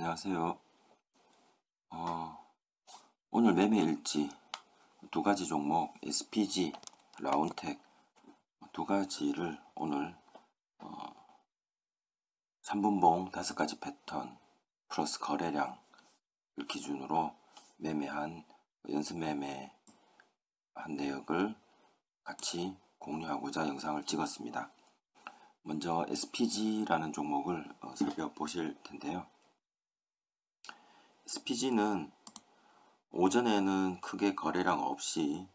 안녕하세요. 오늘 매매 일지 두 가지 종목 SPG, 라운텍 두 가지를 오늘 3분봉 5가지 패턴 플러스 거래량을 기준으로 매매한 연습 매매한 내역을 같이 공유하고자 영상을 찍었습니다. 먼저 SPG라는 종목을 살펴보실 텐데요. SPG는 오전에는 크게 거래량 없이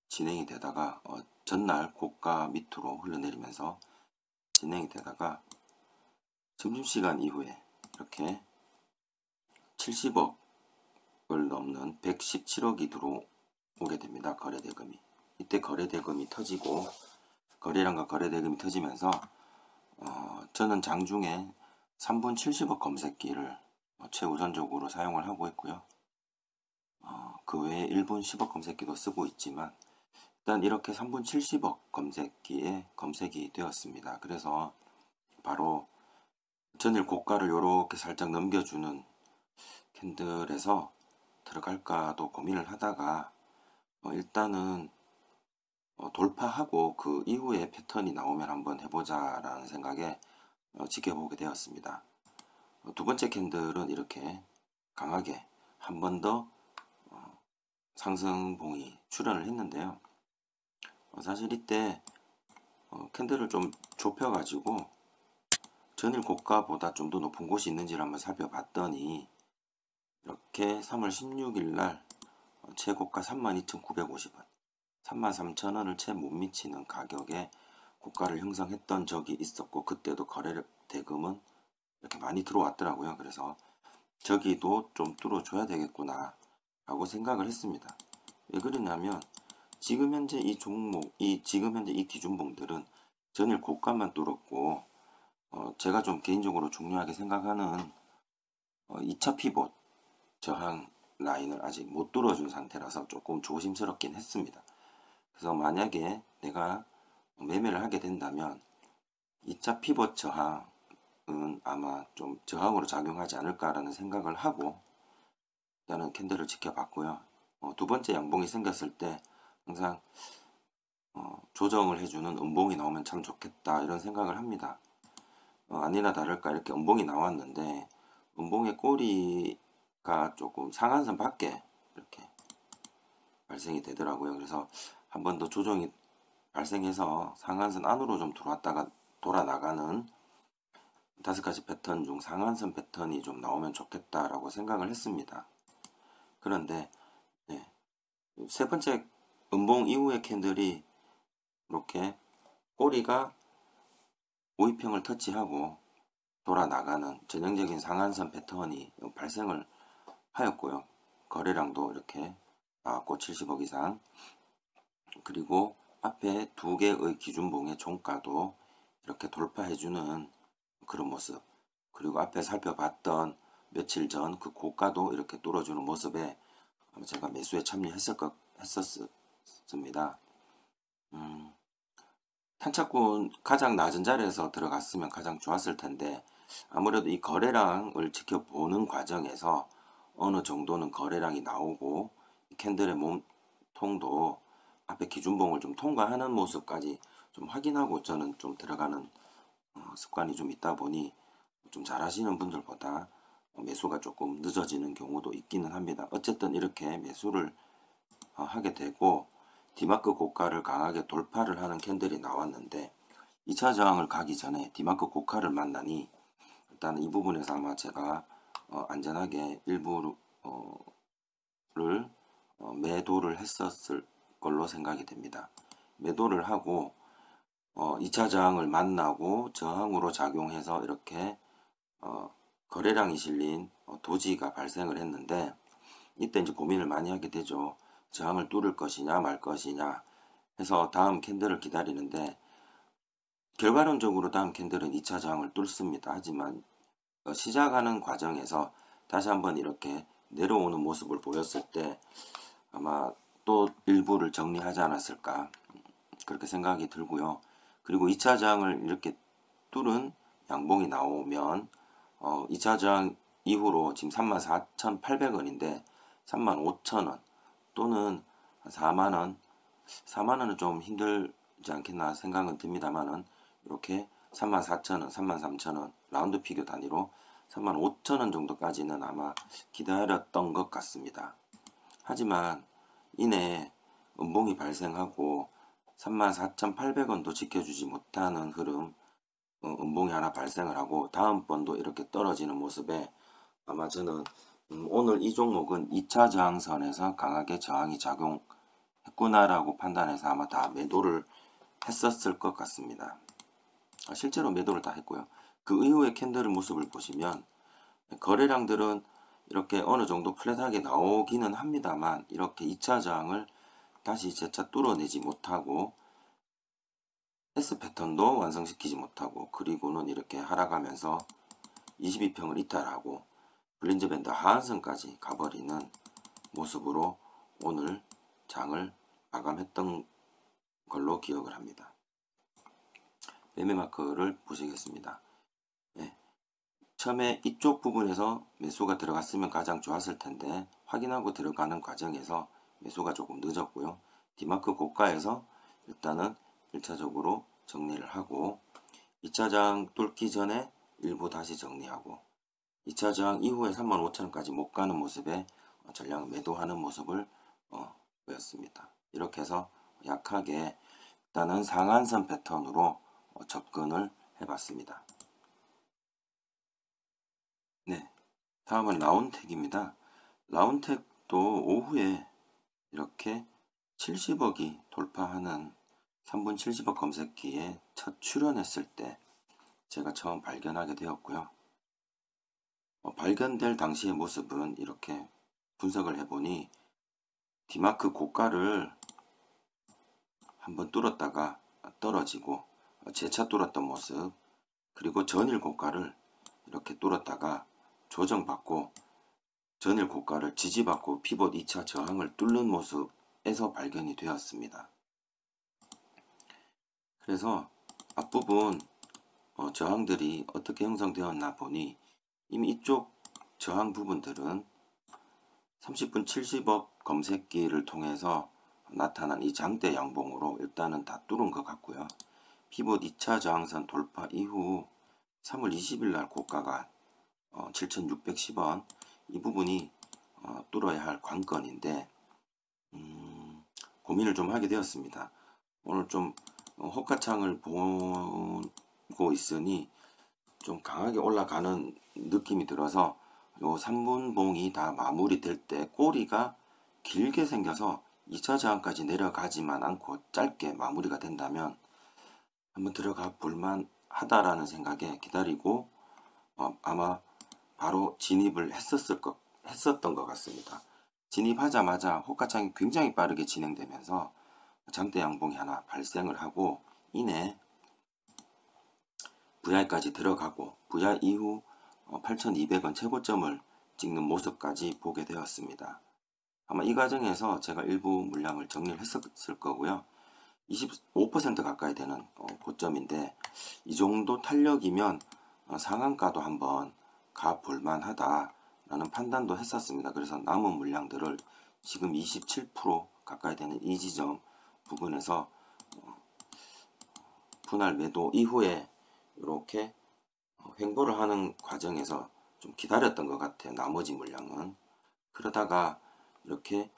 진행이 되다가 전날 고가 밑으로 흘러내리면서 진행이 되다가 점심시간 이후에 이렇게 70억을 넘는 117억이 들어오게 됩니다. 거래대금이. 이때 거래대금이 터지고 거래량과 거래대금이 터지면서 저는 장중에 3분 70억 검색기를 최우선적으로 사용을 하고 있고요. 그 외에 1분 10억 검색기도 쓰고 있지만 일단 이렇게 3분 70억 검색기에 검색이 되었습니다. 그래서 바로 전일 고가를 이렇게 살짝 넘겨주는 캔들에서 들어갈까도 고민을 하다가 일단은 돌파하고 그 이후에 패턴이 나오면 한번 해보자 라는 생각에 지켜보게 되었습니다. 두 번째 캔들은 이렇게 강하게 한 번 더 상승봉이 출현을 했는데요. 사실 이때 캔들을 좀 좁혀가지고 전일 고가보다 좀 더 높은 곳이 있는지를 한번 살펴봤더니 이렇게 3월 16일 날 최고가 32,950원 33,000원을 채 못 미치는 가격에 고가를 형성했던 적이 있었고 그때도 거래 대금은 이렇게 많이 들어왔더라고요. 그래서 저기도 좀 뚫어줘야 되겠구나 라고 생각을 했습니다. 왜 그러냐면 지금 현재 이 종목, 지금 현재 이 기준봉들은 전일 고가만 뚫었고 제가 좀 개인적으로 중요하게 생각하는 2차 피봇 저항 라인을 아직 못 뚫어준 상태라서 조금 조심스럽긴 했습니다. 그래서 만약에 내가 매매를 하게 된다면 2차 피봇 저항은 아마 좀 저항으로 작용하지 않을까라는 생각을 하고 일단은 캔들을 지켜봤고요. 두 번째 양봉이 생겼을 때 항상 조정을 해주는 음봉이 나오면 참 좋겠다 이런 생각을 합니다. 아니나 다를까 이렇게 음봉이 나왔는데 음봉의 꼬리가 조금 상한선 밖에 이렇게 발생이 되더라고요. 그래서 한 번 더 조정이 발생해서 상한선 안으로 좀 들어왔다가 돌아 나가는 5가지 패턴 중 상한선 패턴이 좀 나오면 좋겠다라고 생각을 했습니다. 그런데 세 번째 음봉 이후의 캔들이 이렇게 꼬리가 5위평을 터치하고 돌아 나가는 전형적인 상한선 패턴이 발생을 하였고요. 거래량도 이렇게 나왔고 70억 이상, 그리고 앞에 두 개의 기준봉의 종가도 이렇게 돌파해주는 그런 모습, 그리고 앞에 살펴봤던 며칠 전 그 고가도 이렇게 뚫어주는 모습에 제가 매수에 참여했었습니다. 탄착군 가장 낮은 자리에서 들어갔으면 가장 좋았을 텐데 아무래도 이 거래량을 지켜보는 과정에서 어느 정도는 거래량이 나오고 캔들의 몸통도 앞에 기준봉을 좀 통과하는 모습까지 좀 확인하고 저는 좀 들어가는 습관이 좀 있다 보니 좀 잘하시는 분들보다 매수가 조금 늦어지는 경우도 있기는 합니다. 어쨌든 이렇게 매수를 하게 되고 디마크 고가를 강하게 돌파를 하는 캔들이 나왔는데 2차 저항을 가기 전에 디마크 고가를 만나니 일단 이 부분에서 아마 제가 안전하게 일부를 매도를 했었을 걸로 생각이 됩니다. 매도를 하고 2차 저항을 만나고 저항으로 작용해서 이렇게 거래량이 실린 도지가 발생을 했는데 이때 이제 고민을 많이 하게 되죠. 저항을 뚫을 것이냐 말 것이냐 해서 다음 캔들을 기다리는데 결과론적으로 다음 캔들은 2차 저항을 뚫습니다. 하지만 시작하는 과정에서 다시 한번 이렇게 내려오는 모습을 보였을 때 아마 또 일부를 정리하지 않았을까 그렇게 생각이 들고요. 그리고 2차 저항을 이렇게 뚫은 양봉이 나오면 2차 저항 이후로 지금 34,800원인데 35,000원 또는 4만원, 4만원은 좀 힘들지 않겠나 생각은 듭니다만은 이렇게 34,000원, 33,000원 라운드 피겨 단위로 35,000원 정도까지는 아마 기다렸던 것 같습니다. 하지만 이내 음봉이 발생하고 34,800원도 지켜주지 못하는 흐름, 음봉이 하나 발생을 하고 다음번도 이렇게 떨어지는 모습에 아마 저는 오늘 이 종목은 2차 저항선에서 강하게 저항이 작용했구나라고 판단해서 아마 다 매도를 했었을 것 같습니다. 실제로 매도를 다 했고요. 그 이후의 캔들 모습을 보시면 거래량들은 이렇게 어느 정도 플랫하게 나오기는 합니다만 이렇게 2차 저항을 다시 재차 뚫어내지 못하고 S 패턴도 완성시키지 못하고 그리고는 이렇게 하락하면서 22평을 이탈하고 볼린저 밴드 하한선까지 가버리는 모습으로 오늘 장을 마감했던 걸로 기억을 합니다. 매매 마크를 보시겠습니다. 네. 처음에 이쪽 부분에서 매수가 들어갔으면 가장 좋았을 텐데 확인하고 들어가는 과정에서 매수가 조금 늦었고요. 디마크 고가에서 일단은 1차적으로 정리를 하고 2차 저항 뚫기 전에 일부 다시 정리하고 2차 저항 이후에 35,000원까지 못 가는 모습에 전량 매도하는 모습을 보였습니다. 이렇게 해서 약하게 일단은 상한선 패턴으로 접근을 해봤습니다. 네, 다음은 라운텍입니다. 라운텍도 오후에 이렇게 70억이 돌파하는 3분 70억 검색기에 첫 출연했을 때 제가 처음 발견하게 되었고요. 발견될 당시의 모습은 이렇게 분석을 해보니 디마크 고가를 한번 뚫었다가 떨어지고 재차 뚫었던 모습, 그리고 전일 고가를 이렇게 뚫었다가 조정받고 전일 고가를 지지받고 피봇 2차 저항을 뚫는 모습에서 발견이 되었습니다. 그래서 앞부분 저항들이 어떻게 형성되었나 보니 이미 이쪽 저항 부분들은 30분 70억 검색기를 통해서 나타난 이 장대 양봉으로 일단은 다 뚫은 것 같고요. 피봇 2차 저항선 돌파 이후 3월 20일 날 고가가 7,610원, 이 부분이 뚫어야 할 관건인데 고민을 좀 하게 되었습니다. 오늘 좀 호가창을 보고 있으니 좀 강하게 올라가는 느낌이 들어서 요 3분봉이 다 마무리될 때 꼬리가 길게 생겨서 2차 저항까지 내려가지만 않고 짧게 마무리가 된다면 한번 들어가 볼만 하다라는 생각에 기다리고 아마 바로 진입을 했었던 것 같습니다. 진입하자마자 호가창이 굉장히 빠르게 진행되면서 장대 양봉이 하나 발생을 하고 이내 VI까지 들어가고 VI 이후 8,200원 최고점을 찍는 모습까지 보게 되었습니다. 아마 이 과정에서 제가 일부 물량을 정리를 했었을 거고요. 25% 가까이 되는 고점인데 이 정도 탄력이면 상한가도 한번 가볼만 하다라는 판단도 했었습니다. 그래서 남은 물량들을 지금 27% 가까이 되는 이 지점 부분에서 분할 매도 이후에 이렇게 횡보를 하는 과정에서 좀 기다렸던 것 같아요. 나머지 물량은. 그러다가 이렇게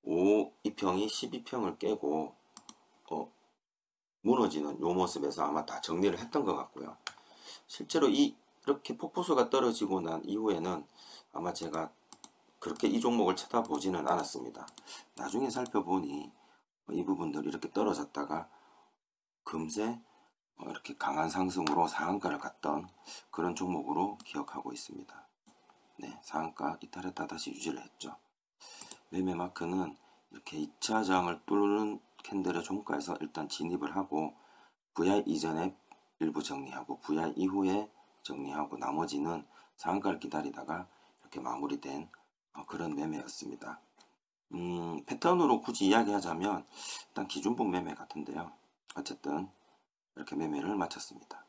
2평이 12평을 깨고 무너지는 요 모습에서 아마 다 정리를 했던 것 같고요. 실제로 이렇게 폭포수가 떨어지고 난 이후에는 아마 제가 그렇게 이 종목을 쳐다보지는 않았습니다. 나중에 살펴보니 이 부분들이 이렇게 떨어졌다가 금세 이렇게 강한 상승으로 상한가를 갔던 그런 종목으로 기억하고 있습니다. 네, 상한가 이탈했다 다시 유지를 했죠. 매매 마크는 이렇게 2차 저항을 뚫는 캔들의 종가에서 일단 진입을 하고 VI 이전에 일부 정리하고 VI 이후에 정리하고 나머지는 상한가를 기다리다가 이렇게 마무리된 그런 매매였습니다. 패턴으로 굳이 이야기하자면 일단 기준봉 매매 같은데요. 어쨌든 이렇게 매매를 마쳤습니다.